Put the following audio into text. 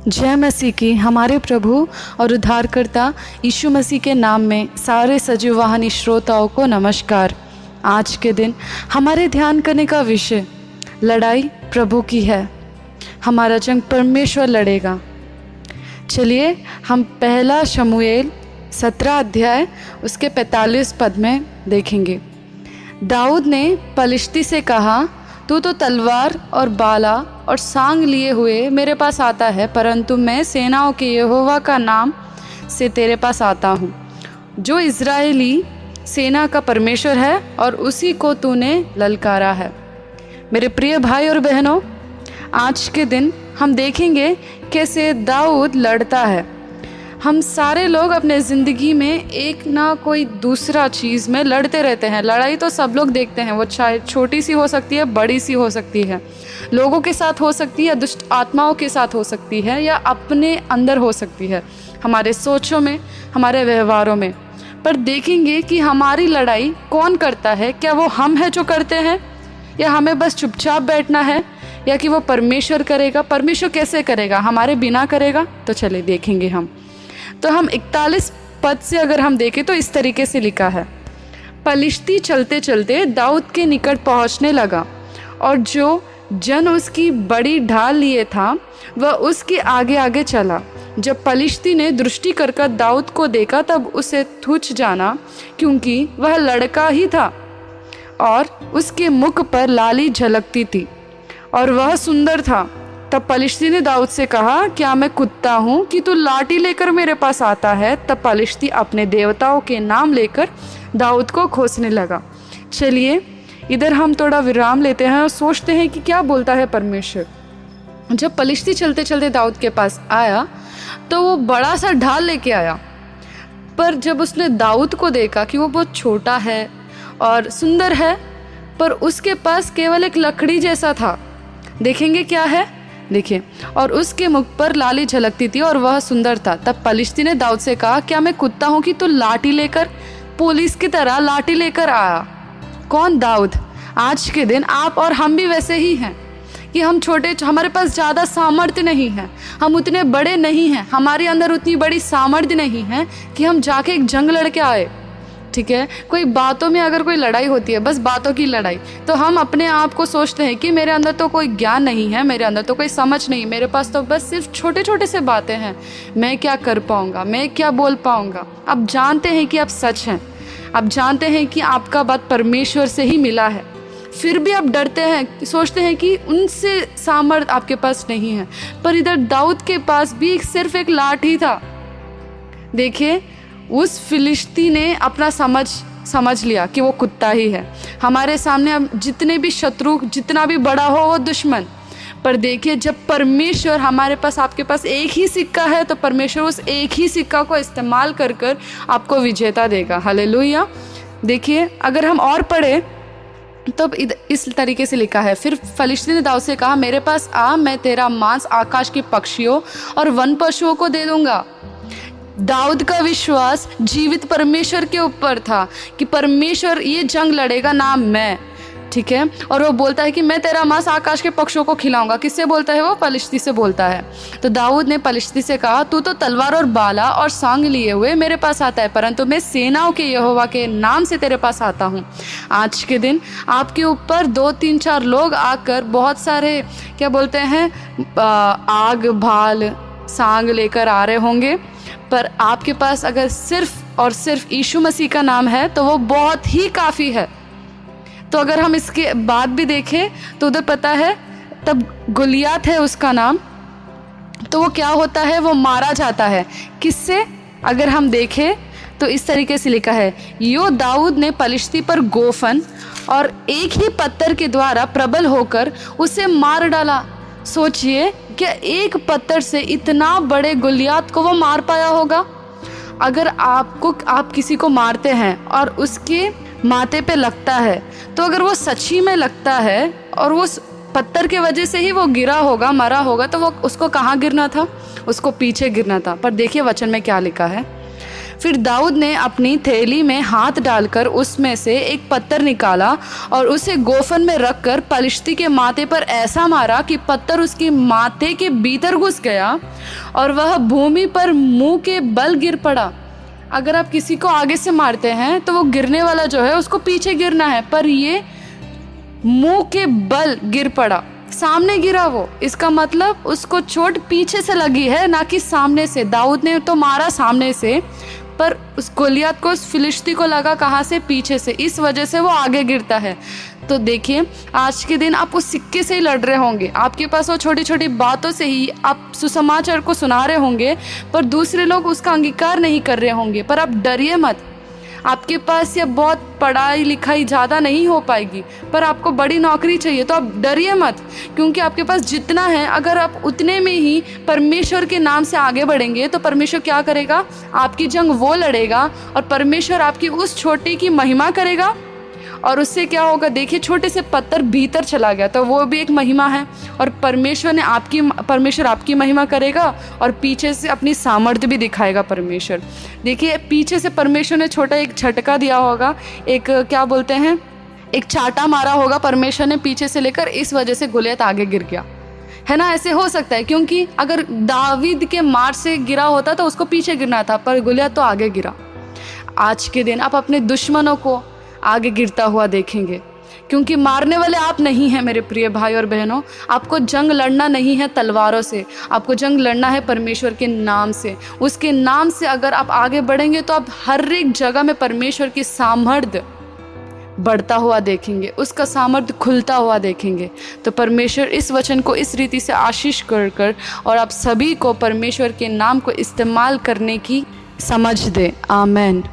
जय मसीह की। हमारे प्रभु और उद्धारकर्ता यीशु मसीह के नाम में सारे सजीव वाहिनी श्रोताओं को नमस्कार। आज के दिन हमारे ध्यान करने का विषय लड़ाई प्रभु की है। हमारा जंग परमेश्वर लड़ेगा। चलिए हम पहला शमूएल 17 अध्याय उसके 45 पद में देखेंगे। दाऊद ने पलिश्ती से कहा, तू तो तलवार और बाला और सांग लिए हुए मेरे पास आता है, परंतु मैं सेनाओं के यहोवा का नाम से तेरे पास आता हूँ, जो इज़राइली सेना का परमेश्वर है, और उसी को तूने ललकारा है। मेरे प्रिय भाई और बहनों, आज के दिन हम देखेंगे कैसे दाऊद लड़ता है। हम सारे लोग अपने ज़िंदगी में एक ना कोई दूसरा चीज़ में लड़ते रहते हैं। लड़ाई तो सब लोग देखते हैं, वो चाहे छोटी सी हो सकती है, बड़ी सी हो सकती है, लोगों के साथ हो सकती है, दुष्ट आत्माओं के साथ हो सकती है, या अपने अंदर हो सकती है, हमारे सोचों में, हमारे व्यवहारों में। पर देखेंगे कि हमारी लड़ाई कौन करता है। क्या वो हम हैं जो करते हैं, या हमें बस चुपचाप बैठना है, या कि वो परमेश्वर करेगा। परमेश्वर कैसे करेगा? हमारे बिना करेगा। तो चलिए देखेंगे हम। तो हम 41 पद से अगर हम देखें तो इस तरीके से लिखा है, पलिश्ती चलते चलते दाऊद के निकट पहुंचने लगा, और जो जन उसकी बड़ी ढाल लिए था वह उसके आगे आगे चला। जब पलिश्ती ने दृष्टि कर दाऊद को देखा, तब उसे तुच्छ जाना, क्योंकि वह लड़का ही था और उसके मुख पर लाली झलकती थी और वह सुंदर था। तब पलिश्ती ने दाऊद से कहा, क्या मैं कुत्ता हूँ कि तू लाठी लेकर मेरे पास आता है? तब पलिश्ती अपने देवताओं के नाम लेकर दाऊद को खोसने लगा। चलिए इधर हम थोड़ा विराम लेते हैं और सोचते हैं कि क्या बोलता है परमेश्वर। जब पलिश्ती चलते चलते दाऊद के पास आया तो वो बड़ा सा ढाल लेके आया, पर जब उसने दाऊद को देखा कि वो बहुत छोटा है और सुंदर है, पर उसके पास केवल एक लकड़ी जैसा था। देखेंगे क्या है, देखिए, और उसके मुख पर लाली झलकती थी और वह सुंदर था। तब पलिश्ती ने दाऊद से कहा, क्या मैं कुत्ता हूँ कि तू लाठी लेकर, पुलिस की तरह लाठी लेकर आया? कौन? दाऊद। आज के दिन आप और हम भी वैसे ही हैं कि हम छोटे, हमारे पास ज़्यादा सामर्थ्य नहीं है, हम उतने बड़े नहीं हैं, हमारे अंदर उतनी बड़ी सामर्थ्य नहीं है कि हम जाके एक जंग लड़के आए। ठीक है, कोई बातों में अगर कोई लड़ाई होती है, बस बातों की लड़ाई, तो हम अपने आप को सोचते हैं कि मेरे अंदर तो कोई ज्ञान नहीं है, मेरे अंदर तो कोई समझ नहीं, मेरे पास तो बस सिर्फ छोटे छोटे से बातें हैं, मैं क्या कर पाऊंगा, मैं क्या बोल पाऊंगा। अब जानते हैं कि आप सच हैं, अब जानते हैं कि आपका बात परमेश्वर से ही मिला है, फिर भी आप डरते हैं, सोचते हैं कि उनसे सामर्थ्य आपके पास नहीं है। पर इधर दाऊद के पास भी सिर्फ एक लाठी था। देखिए, उस फिलिश्ती ने अपना समझ लिया कि वो कुत्ता ही है। हमारे सामने अब जितने भी शत्रु, जितना भी बड़ा हो वो दुश्मन, पर देखिए जब परमेश्वर, हमारे पास, आपके पास एक ही सिक्का है, तो परमेश्वर उस एक ही सिक्का को इस्तेमाल कर आपको विजेता देगा। हालेलुया। देखिए अगर हम और पढ़े तब इस तरीके से लिखा है, फिर फलिश्ती ने दाऊद से कहा, मेरे पास आ, मैं तेरा मांस आकाश के पक्षियों और वन पशुओं को दे दूंगा। दाऊद का विश्वास जीवित परमेश्वर के ऊपर था कि परमेश्वर ये जंग लड़ेगा, ना मैं। ठीक है, और वो बोलता है कि मैं तेरा मांस आकाश के पक्षियों को खिलाऊंगा। किससे बोलता है? वो पलिश्ती से बोलता है। तो दाऊद ने पलिश्ती से कहा, तू तो तलवार और बाला और सांग लिए हुए मेरे पास आता है, परंतु मैं सेनाओं के यहोवा के नाम से तेरे पास आता हूँ। आज के दिन आपके ऊपर 2-3-4 लोग आकर बहुत सारे, क्या बोलते हैं, आग भाल सांग लेकर आ रहे होंगे, पर आपके पास अगर सिर्फ और सिर्फ यीशु मसीह का नाम है तो वो बहुत ही काफ़ी है। तो अगर हम इसके बाद भी देखें तो उधर पता है, तब गुलियात है उसका नाम, तो वो क्या होता है, वो मारा जाता है। किससे? अगर हम देखें तो इस तरीके से लिखा है, यो दाऊद ने पलिश्ती पर गोफन और एक ही पत्थर के द्वारा प्रबल होकर उसे मार डाला। सोचिए क्या एक पत्थर से इतना बड़े गुलियात को वो मार पाया होगा? अगर आप किसी को मारते हैं और उसके माथे पे लगता है, तो अगर वो सच्ची में लगता है और वो पत्थर के वजह से ही वो गिरा होगा, मरा होगा, तो वो उसको कहाँ गिरना था? उसको पीछे गिरना था। पर देखिए वचन में क्या लिखा है, फिर दाऊद ने अपनी थैली में हाथ डालकर उसमें से एक पत्थर निकाला और उसे गोफन में रखकर पलिश्ती के माथे पर ऐसा मारा कि पत्थर उसके माथे के भीतर घुस गया और वह भूमि पर मुंह के बल गिर पड़ा। अगर आप किसी को आगे से मारते हैं तो वो गिरने वाला जो है उसको पीछे गिरना है, पर ये मुंह के बल गिर पड़ा, सामने गिरा वो। इसका मतलब उसको चोट पीछे से लगी है, ना कि सामने से। दाऊद ने तो मारा सामने से, पर उस गोलियत को, उस फिलिस्ती को लगा कहाँ से? पीछे से। इस वजह से वो आगे गिरता है। तो देखिए, आज के दिन आप उस सिक्के से ही लड़ रहे होंगे। आपके पास वो छोटी छोटी बातों से ही आप सुसमाचार को सुना रहे होंगे, पर दूसरे लोग उसका अंगीकार नहीं कर रहे होंगे। पर आप डरिए मत। आपके पास ये बहुत पढ़ाई लिखाई ज़्यादा नहीं हो पाएगी, पर आपको बड़ी नौकरी चाहिए, तो आप डरिए मत, क्योंकि आपके पास जितना है, अगर आप उतने में ही परमेश्वर के नाम से आगे बढ़ेंगे तो परमेश्वर क्या करेगा? आपकी जंग वो लड़ेगा और परमेश्वर आपकी उस छोटी की महिमा करेगा। और उससे क्या होगा? देखिए, छोटे से पत्थर भीतर चला गया, तो वो भी एक महिमा है। और परमेश्वर आपकी महिमा करेगा और पीछे से अपनी सामर्थ्य भी दिखाएगा परमेश्वर। देखिए, पीछे से परमेश्वर ने छोटा एक झटका दिया होगा, एक क्या बोलते हैं, एक चाटा मारा होगा परमेश्वर ने पीछे से लेकर, इस वजह से गोलियत आगे गिर गया, है ना? ऐसे हो सकता है, क्योंकि अगर दावीद के मार से गिरा होता तो उसको पीछे गिरना था, पर गोलियत तो आगे गिरा। आज के दिन आप अपने दुश्मनों को आगे गिरता हुआ देखेंगे, क्योंकि मारने वाले आप नहीं हैं मेरे प्रिय भाई और बहनों। आपको जंग लड़ना नहीं है तलवारों से, आपको जंग लड़ना है परमेश्वर के नाम से। उसके नाम से अगर आप आगे बढ़ेंगे तो आप हर एक जगह में परमेश्वर की सामर्थ्य बढ़ता हुआ देखेंगे, उसका सामर्थ्य खुलता हुआ देखेंगे। तो परमेश्वर इस वचन को इस रीति से आशीष कर और आप सभी को परमेश्वर के नाम को इस्तेमाल करने की समझ दे। आमीन।